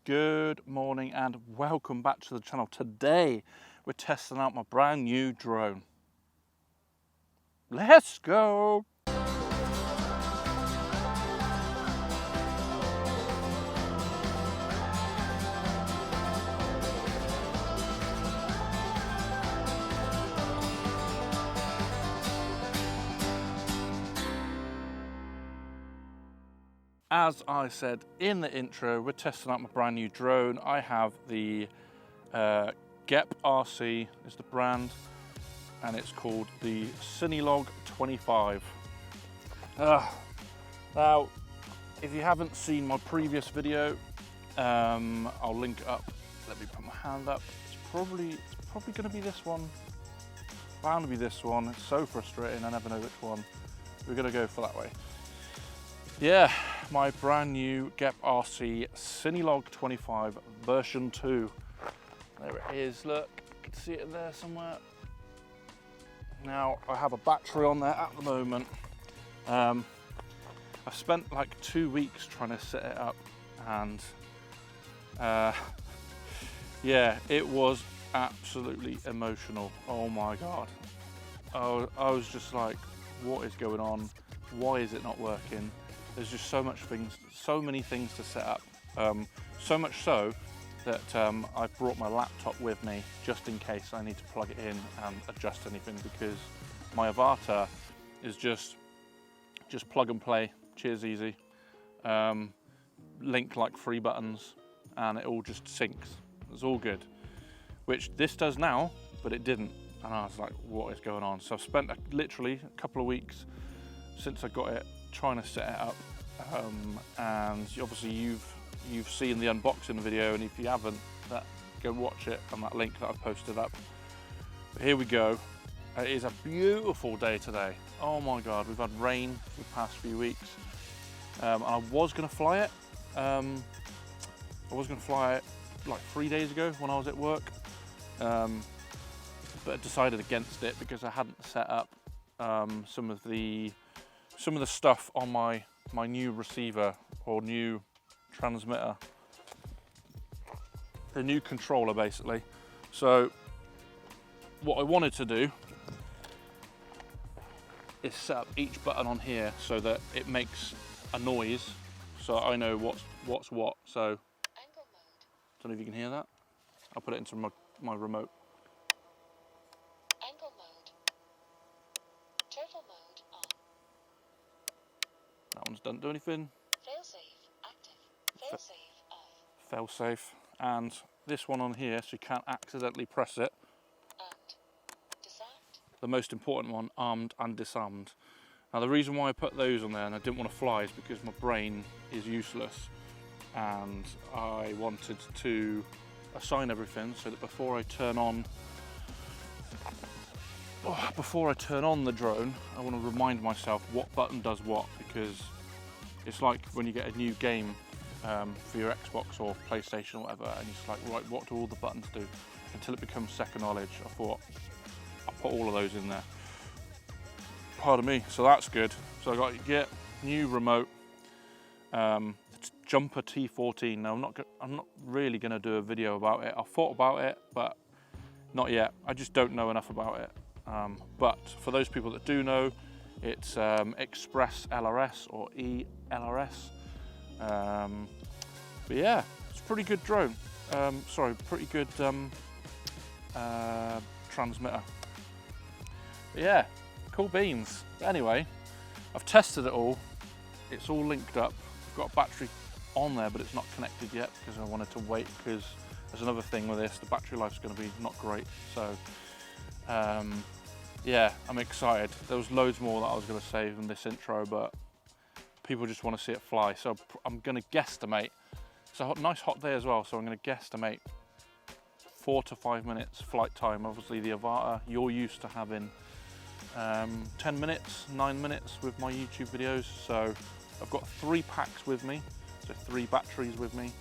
Good morning and welcome back to the channel. Today we're testing out my brand new drone. Let's go! As I said in the intro, we're testing out my brand new drone. I have the GepRC is the brand, and it's called the Cinelog25. Now, if you haven't seen my previous video, I'll link it up. Let me put my hand up. It's probably going to be this one. Bound to be this one. It's so frustrating. I never know which one. We're going to go for that way. Yeah, my brand new GepRC Cinelog25 version 2. There it is, look, you can see it there somewhere. Now, I have a battery on there at the moment. I've spent like 2 weeks trying to set it up, and yeah, it was absolutely emotional. Oh my God. I was just like, what is going on? Why is it not working? There's just so many things to set up. So much so that I brought my laptop with me just in case I need to plug it in and adjust anything, because my Avata is just plug and play, cheers easy. Link like 3 buttons and it all just syncs. It's all good, which this does now, but it didn't. And I was like, what is going on? So I've spent literally a couple of weeks since I got it trying to set it up, and obviously you've seen the unboxing video, and if you haven't, go watch it on that link that I've posted up. But here we go. It is a beautiful day today. Oh my God, we've had rain for the past few weeks. And I was going to fly it. Like 3 days ago when I was at work, but I decided against it because I hadn't set up some of the stuff on my new receiver or new transmitter, the new controller basically. So what I wanted to do is set up each button on here so that it makes a noise, so I know what's what. So don't know if you can hear that. I'll put it into my remote. Angle mode. Turtle mode on. That one's doesn't do anything. Failsafe active. Failsafe off. Fail safe. And this one on here, so you can't accidentally press it. And disarmed. The most important one, armed and disarmed. Now the reason why I put those on there and I didn't want to fly is because my brain is useless, and I wanted to assign everything so that before I turn on the drone, I want to remind myself what button does what, because it's like when you get a new game for your Xbox or PlayStation or whatever, and it's like, right, what do all the buttons do? Until it becomes second knowledge. I thought I'll put all of those in there. Pardon me, so that's good. So I got new remote, Jumper T14. Now I'm not really going to do a video about it. I thought about it, but not yet. I just don't know enough about it. But for those people that do know, it's Express LRS or ELRS. But yeah, it's a pretty good drone. Pretty good transmitter. But yeah, cool beans. But anyway, I've tested it all. It's all linked up. I've got a battery on there, but it's not connected yet because I wanted to wait, because there's another thing with this. The battery life's going to be not great. So yeah, I'm excited. There was loads more that I was going to say in this intro, but people just want to see it fly. So I'm going to guesstimate. It's a nice hot day as well, so I'm going to guesstimate 4 to 5 minutes flight time. Obviously the Avata, you're used to having 10 minutes, 9 minutes with my YouTube videos. So I've got 3 packs with me, so 3 batteries with me.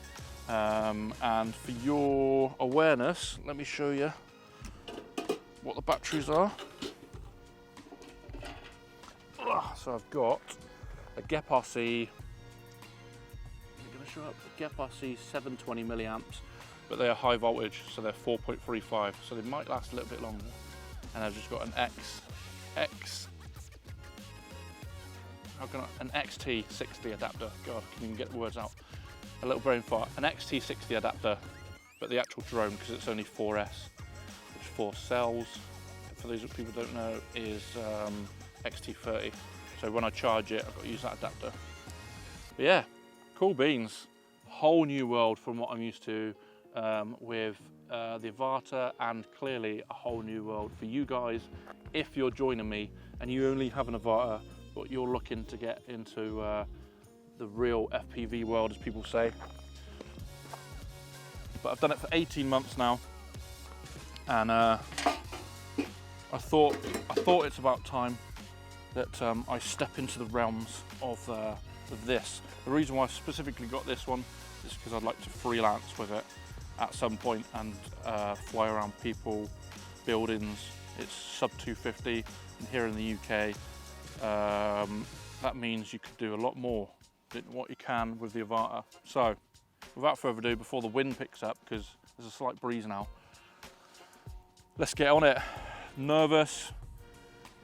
And for your awareness, let me show you what the batteries are. So I've got a GepRC, I'm going to picture up, GepRC 720 milliamps, but they are high voltage, so they're 4.35, so they might last a little bit longer. And I've just got an an XT60 adapter. God, I can't even get the words out. A little brain fart. An XT60 adapter, but the actual drone, because it's only 4S, which 4 cells, for those people who don't know, is XT30. So when I charge it, I've got to use that adapter. But yeah, cool beans. Whole new world from what I'm used to with the Avata, and clearly a whole new world for you guys if you're joining me and you only have an Avata, but you're looking to get into the real FPV world, as people say. But I've done it for 18 months now, and I thought it's about time that I step into the realms of this. The reason why I specifically got this one is because I'd like to freelance with it at some point and fly around people, buildings. It's sub 250, and here in the UK, that means you could do a lot more than what you can with the Avata. So, without further ado, before the wind picks up, because there's a slight breeze now, let's get on it. Nervous.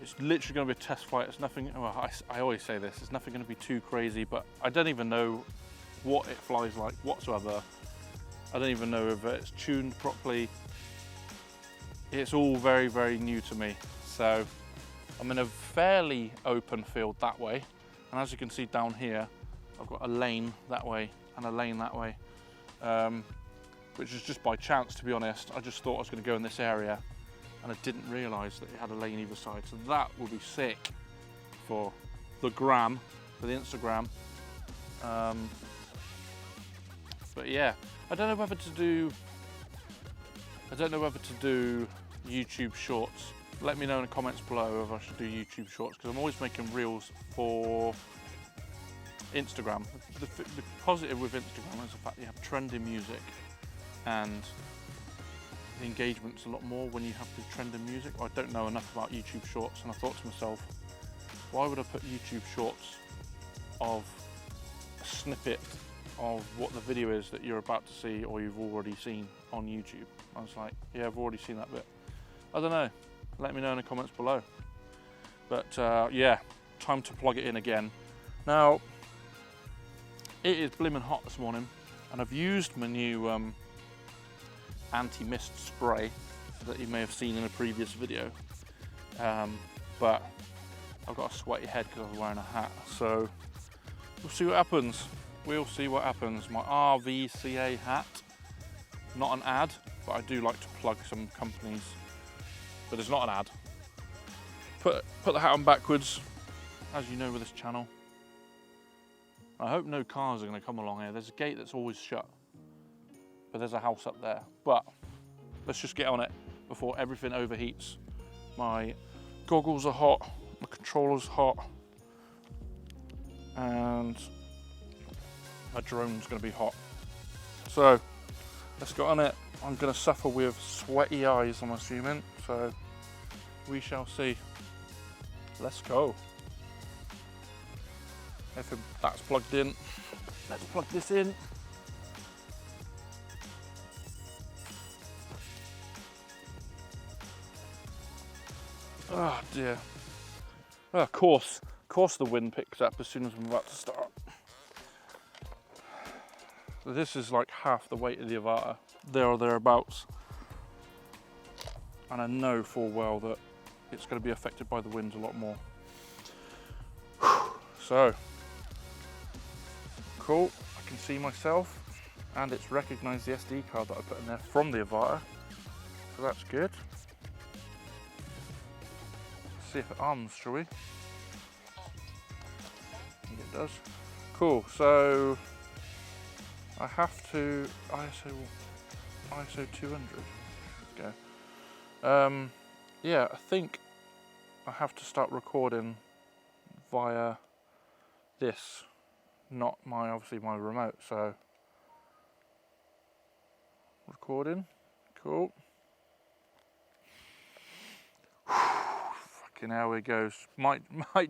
It's literally going to be a test flight. It's nothing, well, I always say this, it's nothing going to be too crazy, but I don't even know what it flies like whatsoever. I don't even know if it's tuned properly. It's all very, very new to me. So I'm in a fairly open field that way. And as you can see down here, I've got a lane that way and a lane that way, which is just by chance, to be honest. I just thought I was going to go in this area, and I didn't realise that it had a lane either side. So that will be sick for the gram, for the Instagram. But yeah, I don't know whether to do YouTube shorts. Let me know in the comments below if I should do YouTube shorts, because I'm always making reels for Instagram. The positive with Instagram is the fact that you have trending music, and the engagement's a lot more when you have the trending music. I don't know enough about YouTube shorts, and I thought to myself, why would I put YouTube shorts of a snippet of what the video is that you're about to see or you've already seen on YouTube? I was like, yeah, I've already seen that bit. I don't know, let me know in the comments below. But yeah, time to plug it in again. Now, it is blimmin' hot this morning, and I've used my new anti-mist spray that you may have seen in a previous video, but I've got a sweaty head because I was wearing a hat, so we'll see what happens. We'll see what happens. My RVCA hat, not an ad, but I do like to plug some companies, but it's not an ad. Put the hat on backwards, as you know with this channel. I hope no cars are going to come along here. There's a gate that's always shut, but there's a house up there. But let's just get on it before everything overheats. My goggles are hot, my controller's hot, and my drone's going to be hot. So let's get on it. I'm going to suffer with sweaty eyes, I'm assuming, so we shall see. Let's go. If that's plugged in, let's plug this in. Oh dear. Oh, of course the wind picks up as soon as I'm about to start. So this is like half the weight of the Avata, there or thereabouts. And I know full well that it's going to be affected by the winds a lot more. So, cool, I can see myself, and it's recognised the SD card that I put in there from the Avata, so that's good. Let's see if it arms, shall we? I think it does. Cool, so I have to ISO 200. There we go. Yeah, I think I have to start recording via this, not obviously my remote. So recording, cool. Fucking hell, it goes. Might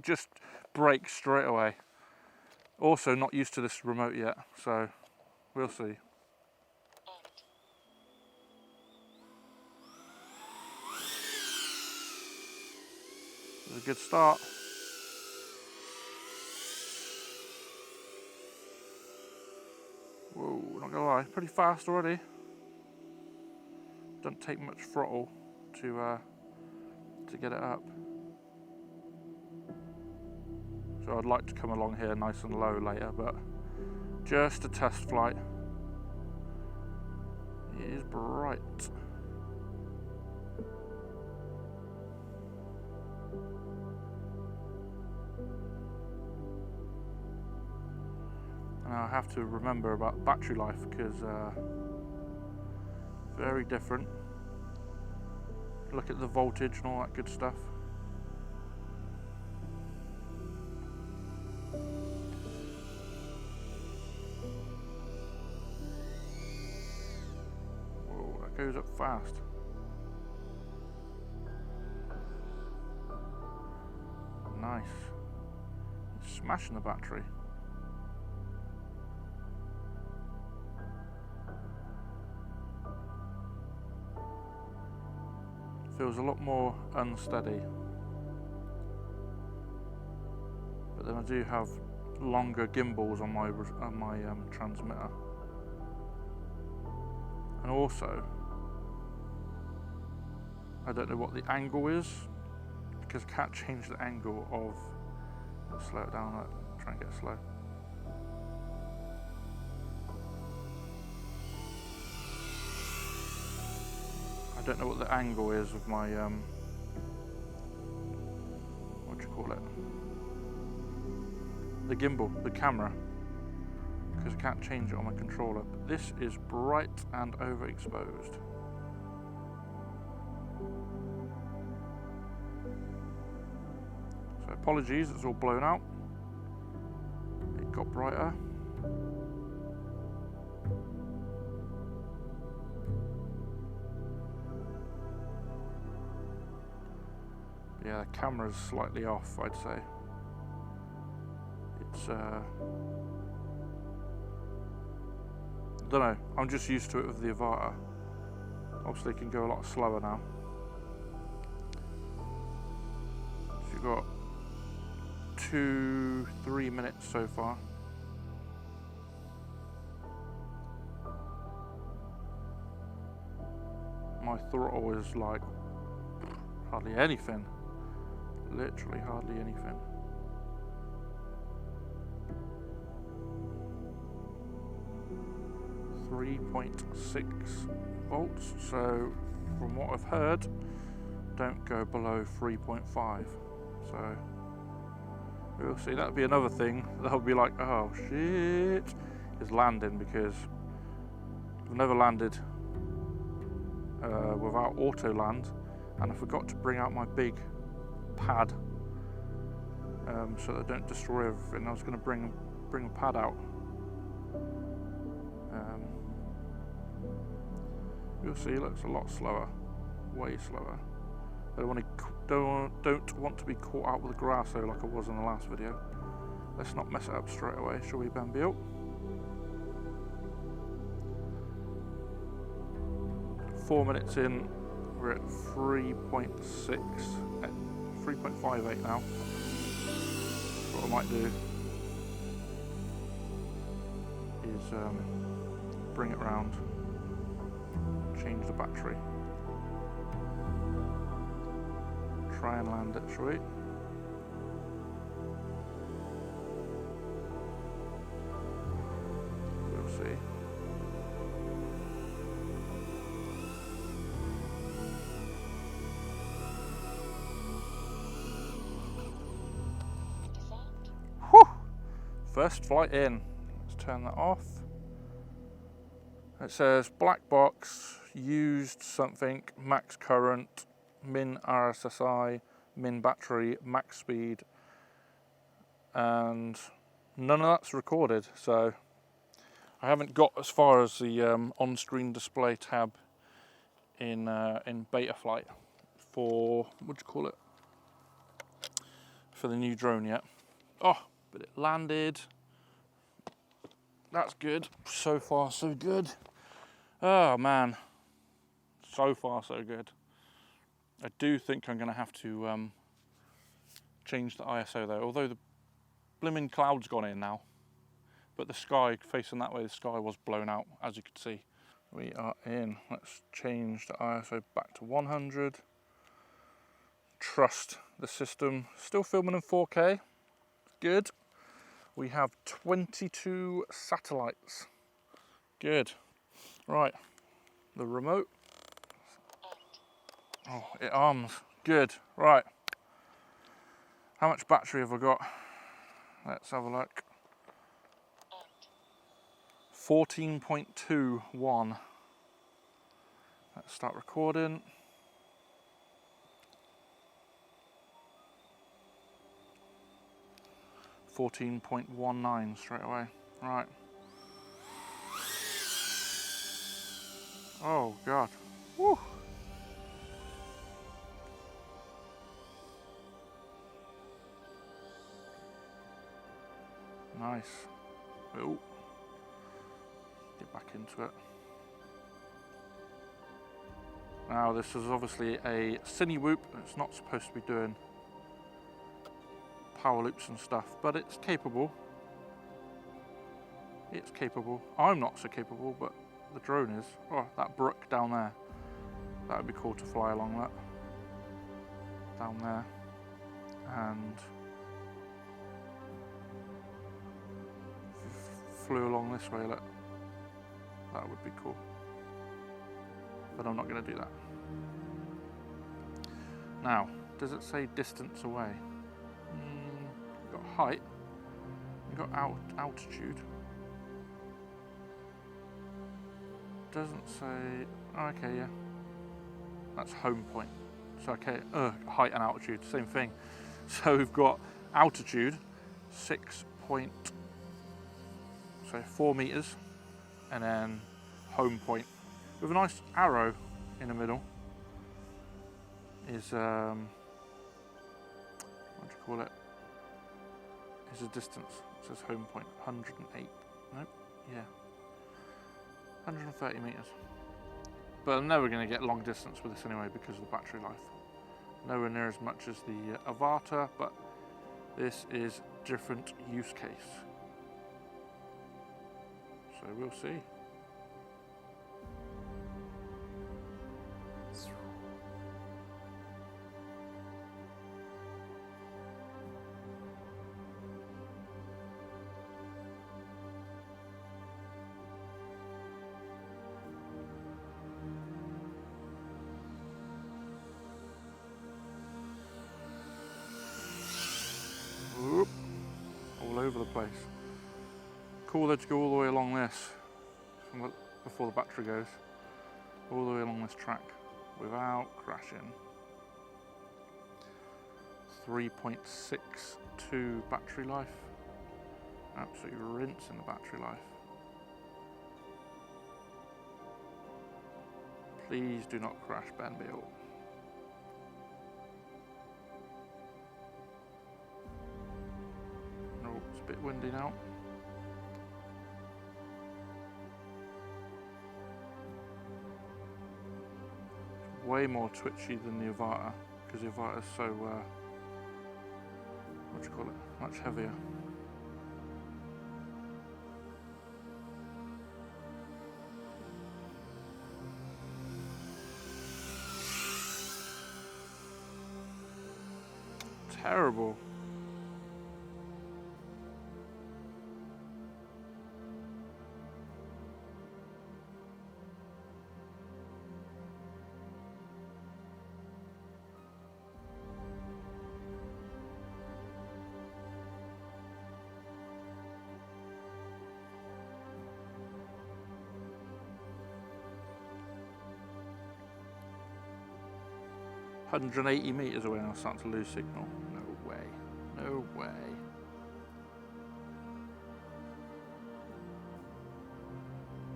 just break straight away. Also, not used to this remote yet, so We'll see. End. It was a good start. Whoa, not gonna lie, pretty fast already. Doesn't take much throttle to get it up. So I'd like to come along here nice and low later, but just a test flight. It is bright. And I have to remember about battery life because very different. Look at the voltage and all that good stuff. Whoa, that goes up fast. Nice. It's smashing the battery. Feels a lot more unsteady, but then I do have longer gimbals on my transmitter, and also I don't know what the angle is because I can't change the angle of. Let's slow it down. Try and get slow. I don't know what the angle is of my, what do you call it? The gimbal, the camera, because I can't change it on my controller. But this is bright and overexposed. So apologies, it's all blown out. It got brighter. Yeah, the camera's slightly off, I'd say. It's, I don't know, I'm just used to it with the Avata. Obviously it can go a lot slower now. So you've got 2-3 minutes so far. My throttle is like hardly anything. Literally hardly anything. .6 volts. So from what I've heard, don't go below 3.5. So we'll see. That'll be another thing. They'll be like, oh shit, is landing, because I've never landed without auto land, and I forgot to bring out my big pad so that I don't destroy everything. I was going to bring a pad out. You'll see, it looks a lot slower, way slower. I don't want to be caught out with the grass though, like I was in the last video. Let's not mess it up straight away, shall we, Beale? Four minutes in, we're at 3.58 now. What I might do is bring it round, change the battery, try and land it, shall we? We'll see. Whew! First flight in. Let's turn that off. It says black box, used something, max current, min RSSI, min battery, max speed, and none of that's recorded. So I haven't got as far as the on-screen display tab in beta flight for, what do you call it, for the new drone yet. Oh, but it landed. That's good. So far, so good. Oh man, so far, so good. I do think I'm going to have to change the ISO though, although the blimmin' cloud's gone in now. But the sky, facing that way, the sky was blown out, as you could see. We are in. Let's change the ISO back to 100. Trust the system. Still filming in 4K. Good. We have 22 satellites. Good. Right. The remote. Oh, it arms. Good. Right. How much battery have I got? Let's have a look. 14.21. Let's start recording. $14.19 straight away. Right. Oh God. Woo. Nice. Oh. Get back into it. Now this is obviously a Cinewhoop. It's not supposed to be doing power loops and stuff, but it's capable. It's capable. I'm not so capable, but the drone is. Oh, that brook down there. That would be cool to fly along that. Down there. And flew along this way, look. That would be cool. But I'm not going to do that. Now, does it say distance away? You've got height. You've got altitude. Doesn't say. Oh, okay, yeah. That's home point. So okay, height and altitude, same thing. So we've got altitude, 4 meters, and then home point with a nice arrow in the middle is what do you call it? Is a distance. It says home point 108. Nope. Yeah. 130 meters. But I'm never going to get long distance with this anyway because of the battery life. Nowhere near as much as the Avata, but this is different use case. So we'll see. Whoop. All over the place. Cool that to go all the way along this before the battery goes. All the way along this track without crashing. 3.62 battery life. Absolutely rinsing the battery life. Please do not crash, Beale. Oh, it's a bit windy now. It's way more twitchy than the Avata because the Avata is so, what do you call it, much heavier. Terrible. $180 meters away and I'm starting to lose signal. No way. No way.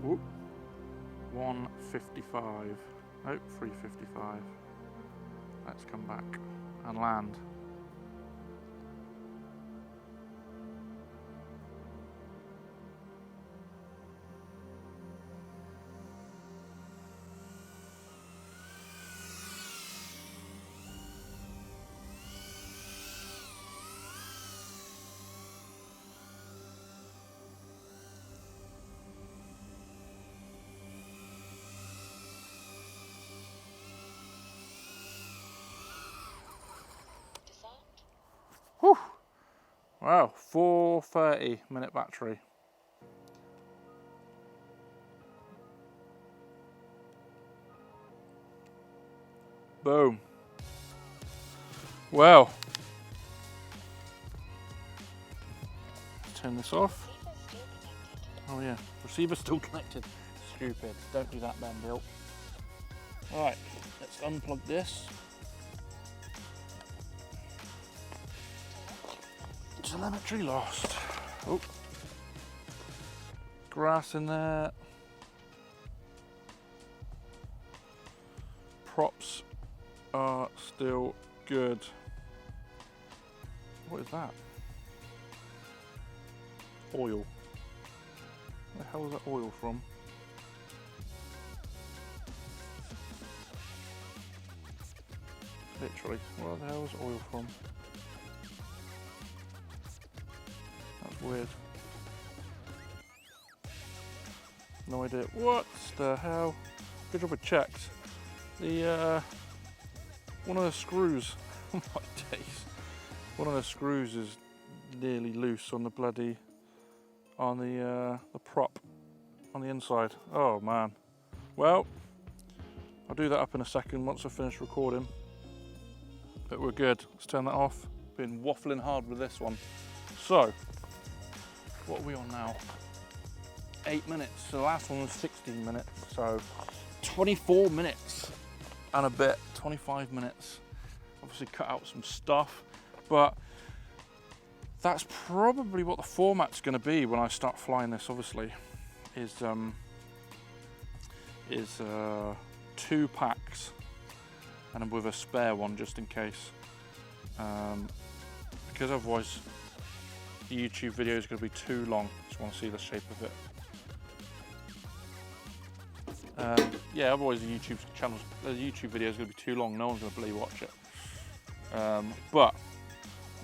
Whoop. 155. Nope, 355. Let's come back and land. Wow, 430-minute battery. Boom. Well, let's turn this off. Oh yeah, receiver's still connected. Stupid. Don't do that then, Beale. Alright, let's unplug this. Telemetry lost. Oh. Grass in there. Props are still good. What is that? Oil. Where the hell is that oil from? Literally, where the hell is oil from? That's weird. No idea. What the hell? Good job I checked. The one of the screws. Oh my days! One of the screws is nearly loose on the bloody the prop on the inside. Oh man. Well, I'll do that up in a second once I finish recording. But we're good. Let's turn that off. Been waffling hard with this one. So, what are we on now? 8 minutes. So the last one was 16 minutes. So 24 minutes and a bit. 25 minutes. Obviously cut out some stuff, but that's probably what the format's going to be when I start flying this. Obviously, is 2 packs. And I'm with a spare one just in case, because otherwise the YouTube video is going to be too long. Just want to see the shape of it. Yeah, otherwise the YouTube video is going to be too long. No one's going to bloody watch it. But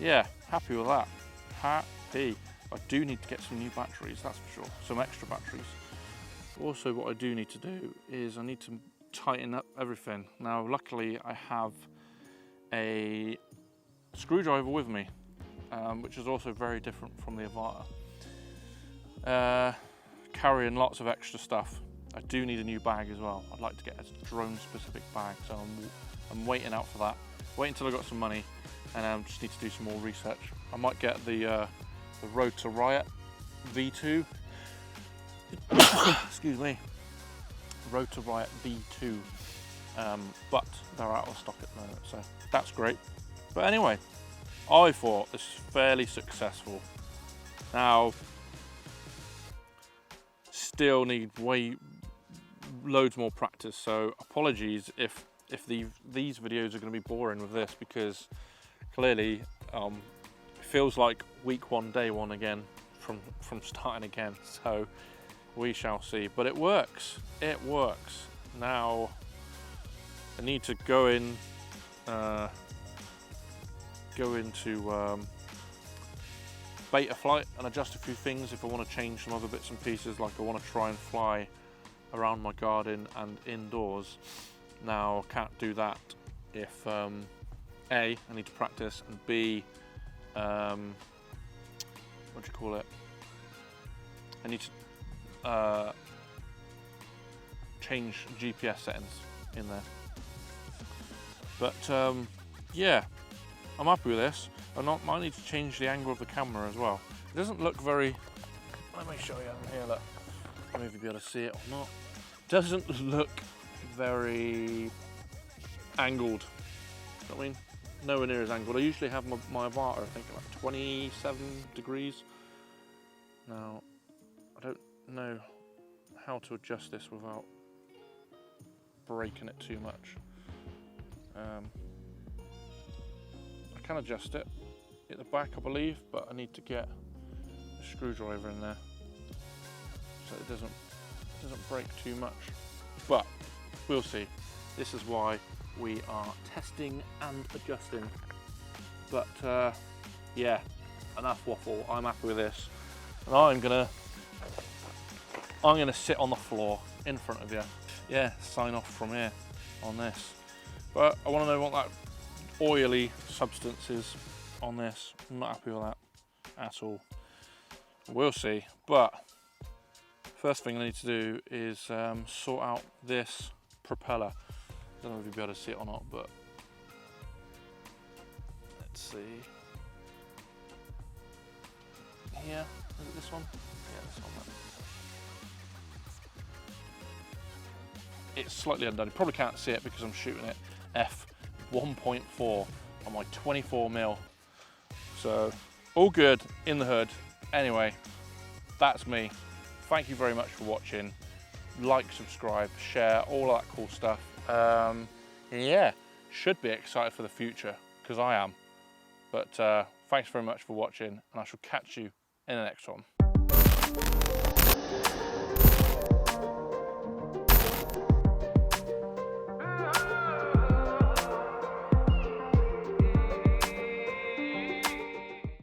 yeah, happy with that. Happy. I do need to get some new batteries, that's for sure. Some extra batteries. Also, what I do need to do is I need to tighten up everything. Now luckily I have a screwdriver with me, which is also very different from the Avata. Carrying lots of extra stuff. I do need a new bag as well. I'd like to get a drone specific bag, so I'm waiting out for that. Wait until I got some money, and just need to do some more research. I might get the Road to Riot V2. Excuse me. Road to Riot V2, but they're out of stock at the moment, so that's great. But anyway, I thought this was fairly successful. Now, still need loads more practice, so apologies if these videos are going to be boring with this, because clearly it feels like week 1, day 1 again from starting again. So we shall see, but it works. It works. Now I need to go into beta flight and adjust a few things if I want to change some other bits and pieces. Like I want to try and fly around my garden and indoors. Now I can't do that if A, I need to practice, and B, what do you call it? I need to change GPS settings in there. But yeah, I'm happy with this. I might need to change the angle of the camera as well. It doesn't look very, let me show you here, look. I don't know if you'll be able to see it or not. It doesn't look very angled. You know what I mean? Nowhere near as angled. I usually have my Avata, I think, like 27 degrees. Now, I don't know how to adjust this without breaking it too much. I can adjust it at the back, I believe, but I need to get a screwdriver in there so it doesn't break too much. But we'll see. This is why we are testing and adjusting. But yeah, enough waffle. I'm happy with this, and I'm gonna sit on the floor in front of you. Yeah, sign off from here on this. But I want to know what that oily substance is on this. I'm not happy with that at all. We'll see, but first thing I need to do is sort out this propeller. I don't know if you'll be able to see it or not, but let's see. Here, is it this one? Yeah, this one. It's slightly undone. You probably can't see it because I'm shooting it f1.4 on my 24mm. So all good in the hood. Anyway, that's me. Thank you very much for watching. Like, subscribe, share, all that cool stuff. Yeah, should be excited for the future because I am. But thanks very much for watching, and I shall catch you in the next one.